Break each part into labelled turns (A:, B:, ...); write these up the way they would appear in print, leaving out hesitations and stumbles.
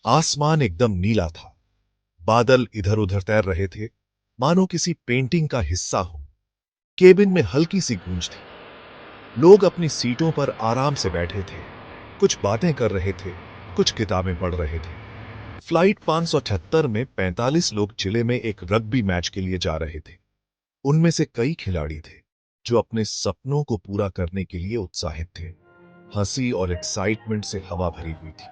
A: आसमान एकदम नीला था। बादल इधर उधर तैर रहे थे, मानो किसी पेंटिंग का हिस्सा हो। केबिन में हल्की सी गूंज थी। लोग अपनी सीटों पर आराम से बैठे थे, कुछ बातें कर रहे थे, कुछ किताबें पढ़ रहे थे। फ्लाइट 578 में 45 लोग जिले में एक रग्बी मैच के लिए जा रहे थे। उनमें से कई खिलाड़ी थे जो अपने सपनों को पूरा करने के लिए उत्साहित थे। हंसी और एक्साइटमेंट से हवा भरी हुई थी।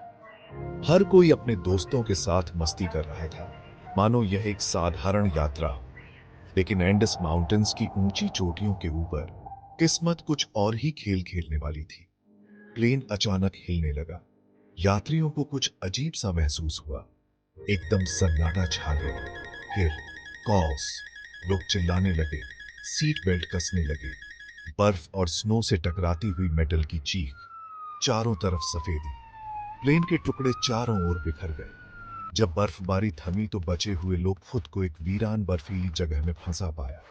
A: हर कोई अपने दोस्तों के साथ मस्ती कर रहा था, मानो यह एक साधारण यात्रा हो। लेकिन एंडस माउंटेन्स की ऊंची चोटियों के ऊपर किस्मत कुछ और ही खेल खेलने वाली थी। प्लेन अचानक हिलने लगा। यात्रियों को कुछ अजीब सा महसूस हुआ। एकदम सन्नाटा छा गया। फिर कॉल्स, लोग चिल्लाने लगे, सीट बेल्ट कसने लगे। बर्फ और स्नो से टकराती हुई मेटल की चीख। चारों तरफ सफेदी। प्लेन के टुकड़े चारों ओर बिखर गए। जब बर्फबारी थमी तो बचे हुए लोग खुद को एक वीरान बर्फीली जगह में फंसा पाया।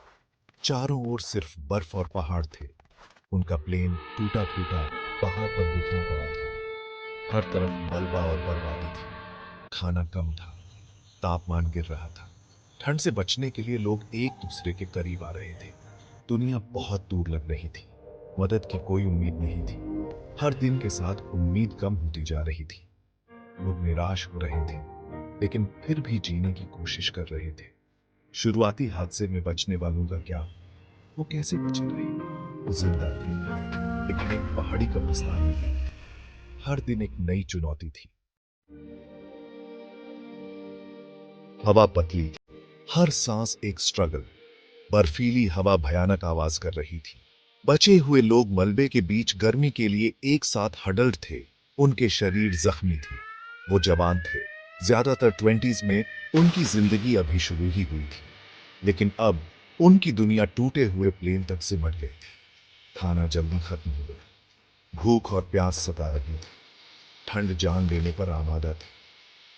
A: चारों ओर सिर्फ बर्फ और पहाड़ थे। उनका प्लेन टूटा फूटा पहाड़ पर बिखरा पड़ा था। हर तरफ मलबा और बर्बादी थी। खाना कम था, तापमान गिर रहा था। ठंड से बचने के लिए लोग एक दूसरे के करीब आ रहे थे। दुनिया बहुत दूर लग रही थी। मदद की कोई उम्मीद नहीं थी। हर दिन के साथ उम्मीद कम होती जा रही थी। लोग निराश हो रहे थे, लेकिन फिर भी जीने की कोशिश कर रहे थे। शुरुआती हादसे में बचने वालों का क्या? वो कैसे बचे रहे? वो जिंदा थे, लेकिन एक पहाड़ी कब्रिस्तान में थे। हर दिन एक नई चुनौती थी। हवा पतली, हर सांस एक स्ट्रगल। बर्फीली हवा भयानक आवाज कर रही थी। बचे हुए लोग मलबे के बीच गर्मी के लिए एक साथ हडल्ड थे। उनके शरीर जख्मी थे। वो जवान थे, ज्यादातर 20s में। उनकी जिंदगी अभी शुरू ही हुई थी। लेकिन अब उनकी दुनिया टूटे हुए प्लेन तक सिमट गई थी। खाना जल्दी खत्म हो गया। भूख और प्यास सता रही थी। ठंड जान लेने पर आमादा थी।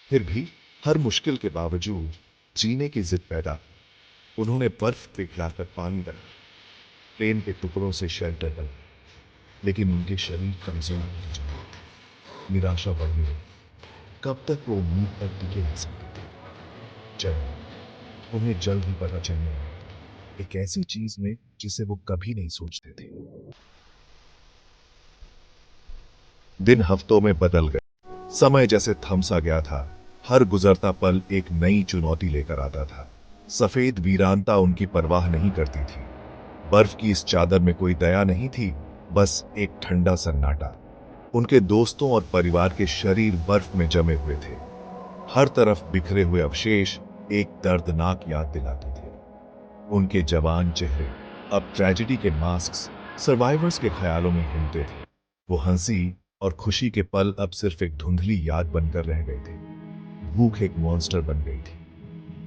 A: फिर भी हर मुश्किल के बावजूद जीने की जिद पैदा। उन्होंने बर्फ पिघलाकर पानी रखा, प्लेन के टुकड़ों से शेल्टर बना, लेकिन उनके शरीर कमजोर होते जा रहे थे। निराशा बढ़ने लगी। कब तक वो उम्मीद पर टिके रह सकते थे? जब उन्हें जल्द ही पता चलने लगा, एक ऐसी चीज में जिसे वो कभी नहीं सोचते थे। दिन हफ्तों में बदल गए। समय जैसे थम सा गया था। हर गुजरता पल एक नई चुनौती लेकर आता था। सफेद वीरानता उनकी परवाह नहीं करती थी। बर्फ की इस चादर में कोई दया नहीं थी, बस एक ठंडा सन्नाटा। उनके दोस्तों और परिवार के शरीर बर्फ में जमे हुए थे। हर तरफ बिखरे हुए अवशेष एक दर्दनाक याद दिलाते थे। उनके जवान चेहरे अब ट्रेजेडी के मास्क, सर्वाइवर्स के ख्यालों में घूमते थे। वो हंसी और खुशी के पल अब सिर्फ एक धुंधली याद बनकर रह गए थे। भूख एक मॉन्स्टर बन गई थी।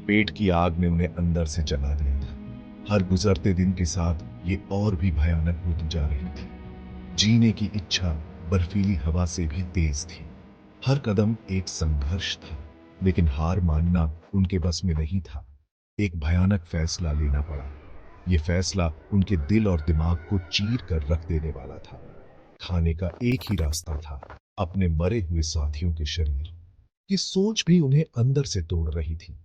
A: पेट की आग ने उन्हें अंदर से जला दिया था। हर गुजरते दिन के साथ ये और भी भयानक होती जा रही थी। जीने की इच्छा बर्फीली हवा से भी तेज थी। हर कदम एक संघर्ष था, लेकिन हार मानना उनके बस में नहीं था। एक भयानक फैसला लेना पड़ा। यह फैसला उनके दिल और दिमाग को चीर कर रख देने वाला था। खाने का एक ही रास्ता था, अपने मरे हुए साथियों के शरीर। ये सोच भी उन्हें अंदर से तोड़ रही थी।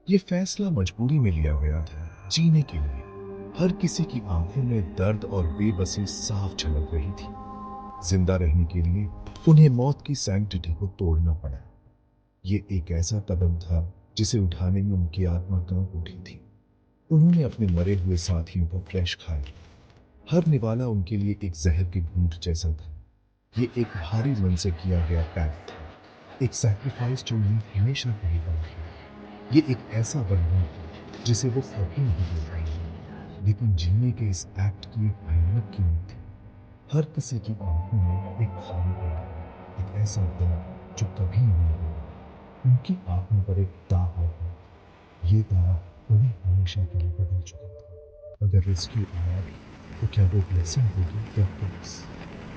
A: ये फैसला मजबूरी में लिया गया था, जीने के लिए। हर किसी की आंखों में दर्द और बेबसी साफ झलक रही थी। जिंदा रहने के लिए उन्हें मौत की सैंक्टिटी को तोड़ना पड़ा। ये एक ऐसा कदम था जिसे उठाने में उनकी आत्मा कांप उठी थी। उन्होंने अपने मरे हुए साथियों को फ्लैश खाया। हर निवाला उनके लिए एक जहर की घूंट जैसा था। ये एक भारी मन से किया गया पैक्ट था, एक सैक्रिफाइस जो उन्हें हमेशा रहेगा। ये एक ऐसा बंधन था जिसे वो कभी नहीं भूल पाएंगे। लेकिन जीने के इस एक्ट की एक भयानक कीमत थी। हर किसी की आंखों में एक खालीपन, एक ऐसा दर्द जो कभी नहीं होगा। उनकी आंखों पर एक दाग लगा। ये दाग उन्हें हमेशा के लिए बदल चुका था। अगर रेस्क्यू आया भी, तो क्या वो ब्लेसिंग होगी या कर्स?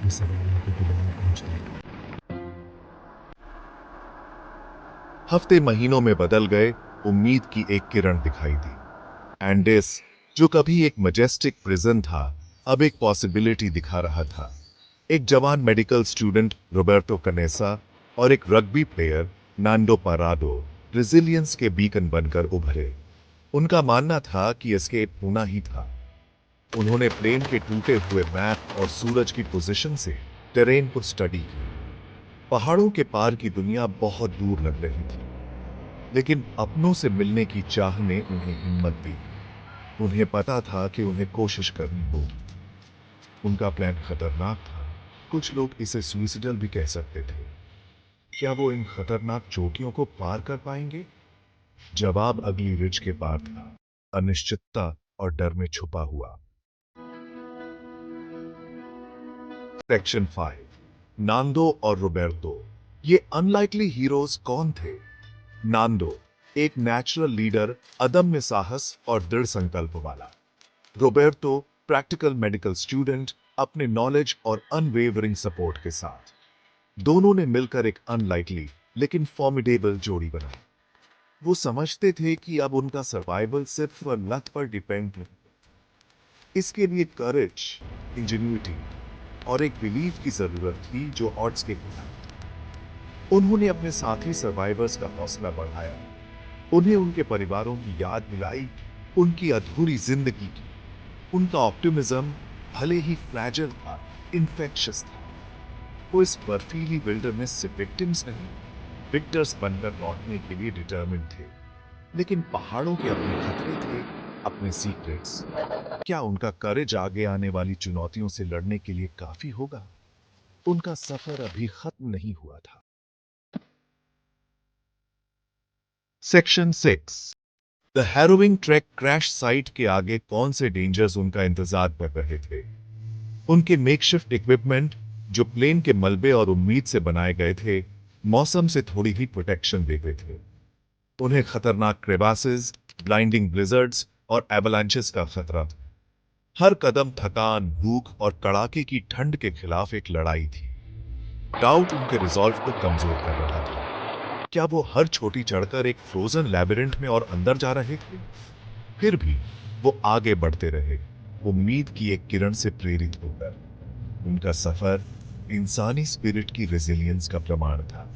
A: ये सवाल उनके दिलों में गूंजता था। हफ्ते महीनों में बदल गए। उम्मीद की एक किरण दिखाई दी। एंडेस, जो कभी एक मजेस्टिक प्रिजन था, अब एक पॉसिबिलिटी दिखा रहा था। एक जवान मेडिकल स्टूडेंट रोबर्टो कनेसा और एक रग्बी प्लेयर नांडो पाराडो रेजिलियंस के बीकन बनकर उभरे। उनका मानना था कि एस्केप होना ही था। उन्होंने प्लेन के टूटे हुए मैप और सूरज की पोजीशन से टेरेन को स्टडी की। पहाड़ों के पार की दुनिया बहुत दूर लग रही थी, लेकिन अपनों से मिलने की चाह ने उन्हें हिम्मत दी। उन्हें पता था कि उन्हें कोशिश करनी होगी। उनका प्लान खतरनाक था। कुछ लोग इसे सुइसाइडल भी कह सकते थे। क्या वो इन खतरनाक चोटियों को पार कर पाएंगे? जवाब अगली रिज के पार था, अनिश्चितता और डर में छुपा हुआ। सेक्शन 5, नांदो और रोबर्टो। ये अनलाइकली हीरोज कौन थे? नांदो, एक नेचुरल लीडर, अदम्य साहस और दृढ़ संकल्प वाला। रोबर्टो, प्रैक्टिकल मेडिकल स्टूडेंट, अपने नॉलेज और अनवेवरिंग सपोर्ट के साथ। दोनों ने मिलकर एक अनलाइकली लेकिन फॉर्मिडेबल जोड़ी बनाई। वो समझते थे कि अब उनका सर्वाइवल सिर्फ लक पर डिपेंड है। इसके लिए करेज, इंजेन्युइटी और एक बिलीफ की जरूरत थी जो ऑड्स के खिलाफ। उन्होंने अपने साथी सर्वाइवर्स का हौसला बढ़ाया, उन्हें उनके परिवारों की याद दिलाई, उनकी अधूरी जिंदगी की। उनका ऑप्टिमिज्म भले ही फ्रैजिल था, इन्फेक्शियस था। वो इस बर्फीली विल्डरनेस से विक्टिम्स नहीं, विक्टर्स बनकर लौटने के लिए डिटरमिन्ड थे। लेकिन पहाड़ों के अपने खतरे थे, अपने सीक्रेट्स। क्या उनका करेज आगे आने वाली चुनौतियों से लड़ने के लिए काफी होगा? उनका सफर अभी खत्म नहीं हुआ था। Section 6, the harrowing track crash site के आगे कौन से डेंजर्स उनका इंतजार कर रहे थे? उनके मेकशिफ्ट इक्विपमेंट, जो प्लेन के मलबे और उम्मीद से बनाए गए थे, मौसम से थोड़ी ही प्रोटेक्शन देते थे। उन्हें खतरनाक क्रेवासेस, ब्लाइंडिंग ब्लिजर्ड्स और एवलांचेस का खतरा था। हर कदम थकान, भूख और कड़ाके की ठंड के खिलाफ एक लड़ाई थी। डाउट उनके रिजॉल्व को कमजोर कर रहा था। क्या वो हर छोटी चढ़कर एक फ्रोजन लैबिरिंथ में और अंदर जा रहे थे? फिर भी वो आगे बढ़ते रहे, उम्मीद की एक किरण से प्रेरित होकर। उनका सफर इंसानी स्पिरिट की रेजिलियंस का प्रमाण था।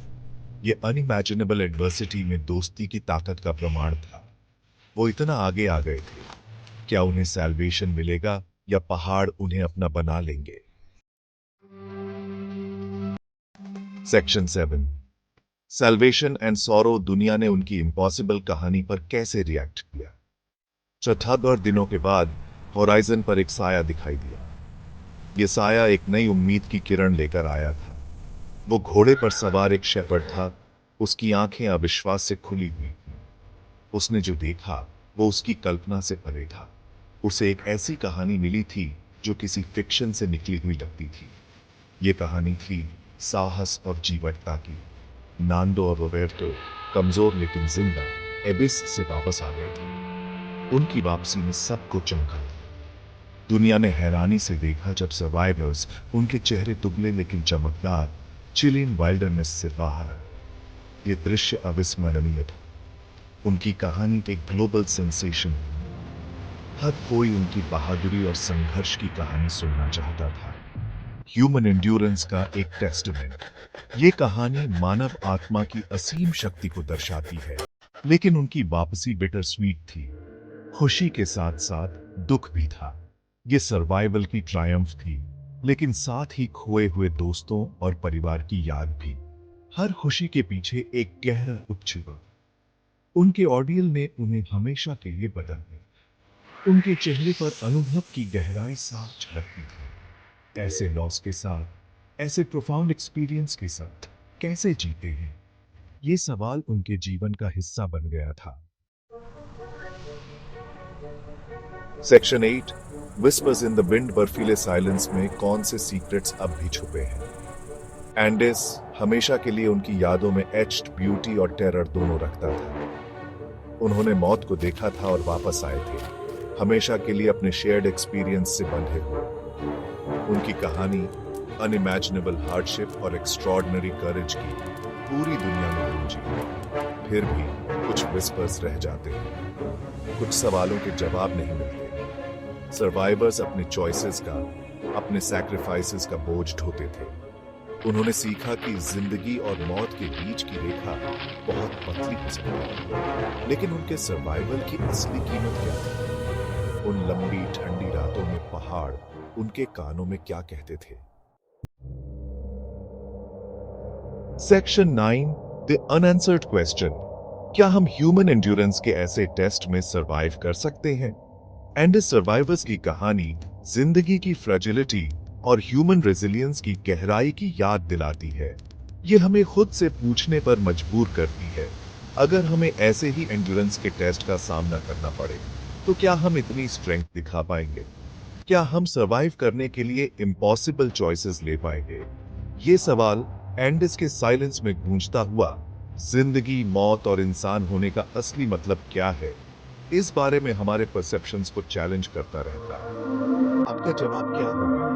A: ये अनइमेजिनेबल एडवर्सिटी में दोस्ती की ताकत का प्रमाण था। वो इतना आगे आ गए थे। क्या उन्हें सैल्वेशन मिलेगा या पहाड़ उन्हें अपना बना लेंगे? Section 7, salvation and sorrow. दुनिया ने उनकी इम्पॉसिबल कहानी पर कैसे रिएक्ट किया? 74 दिनों के बाद होराइजन पर एक साया दिखाई दिया। यह साया एक नई उम्मीद की किरण लेकर आया था। वो घोड़े पर सवार एक शेपर्ड था। उसकी आंखें अविश्वास से खुली हुई। उसने जो देखा वो उसकी कल्पना से परे था। उसे एक ऐसी कहानी मिली थी जो किसी फिक्शन से निकली हुई लगती थी। ये कहानी थी साहस और जीवटता की। नांदो और रोबर्टो, कमजोर लेकिन जिंदा, एबिस से वापस आ गए थे। उनकी वापसी में सबको चमका। दुनिया ने हैरानी से देखा जब सर्वाइवर्स, उनके चेहरे दुबले लेकिन चमकदार, चिलियन वाइल्डरनेस से बाहर। ये दृश्य अविस्मरणीय था। उनकी कहानी एक ग्लोबल सेंसेशन। हर कोई उनकी बहादुरी और संघर्ष की कहानी सुनना चाहता था। ह्यूमन एंड्योरेंस का एक टेस्टमेंट। ये कहानी मानव आत्मा की असीम शक्ति को दर्शाती है। लेकिन उनकी वापसी बिटर स्वीट थी। खुशी के साथ साथ दुख भी था। ये सर्वाइवल की ट्रायम्फ थी, लेकिन साथ ही खोए हुए दोस्तों और परिवार की याद भी। हर खुशी के पीछे एक गहरा दुख छिपा। उनके ऑडियल ने उन्हें हमेशा के लिए बदल दिया। उनके चेहरे पर अनुभव की गहराई साफ झलकती थी। ऐसे लॉस के साथ, ऐसे प्रोफाउंड एक्सपीरियंस के साथ कैसे जीते हैं? ये सवाल उनके जीवन का हिस्सा बन गया था। Section 8, whispers in the wind. बर्फीले साइलेंस में कौन से सीक्रेट्स अब भी छुपे हैं? एंडिस हमेशा के लिए उनकी यादों में एच्ड ब्यूटी और टेरर दोनों रखता था। उन्होंने मौत को देखा था और वापस आए थे, हमेशा के लिए अपने शेयर्ड एक्सपीरियंस से बंधे हुए। उनकी कहानी अनइमेजिनेबल हार्डशिप और एक्स्ट्रॉर्डिनरी करेज की पूरी दुनिया में गूंजी। फिर भी कुछ विस्पर्स रह जाते हैं, कुछ सवालों के जवाब नहीं मिलते। सर्वाइवर्स अपने चॉइसेस का, अपने सैक्रिफाइसेस का बोझ ढोते थे। उन्होंने सीखा कि जिंदगी और मौत के बीच की रेखा बहुत पतली हो सकती है, लेकिन उनके सर्वाइवल की असली कीमत क्या थी? उन लंबी ठंडी रातों में पहाड़ उनके कानों में क्या कहते थे? Section 9, the unanswered question. क्या हम ह्यूमन एंड्योरेंस के ऐसे टेस्ट में सरवाइव कर सकते हैं? एंडिस सर्वाइवर्स की कहानी जिंदगी की फ्रेजिलिटी और ह्यूमन रेजिलियंस की गहराई की याद दिलाती है। ये हमें खुद से पूछने पर मजबूर करती है, अगर हमें ऐसे ही एंड्योरेंस के टेस्ट का सामना करना पड़े, तो क्या हम इतनी स्ट्रेंथ दिखा पाएंगे? क्या हम सरवाइव करने के लिए इम्पॉसिबल चॉइसेस ले पाएंगे? ये सवाल एंडिस के साइलेंस में गूंजता हुआ जिंदगी, मौत और इंसान होने का असली मतलब क्या है, इस बारे में हमारे परसेप्शंस को चैलेंज करता रहता है। आपका जवाब क्या होगा?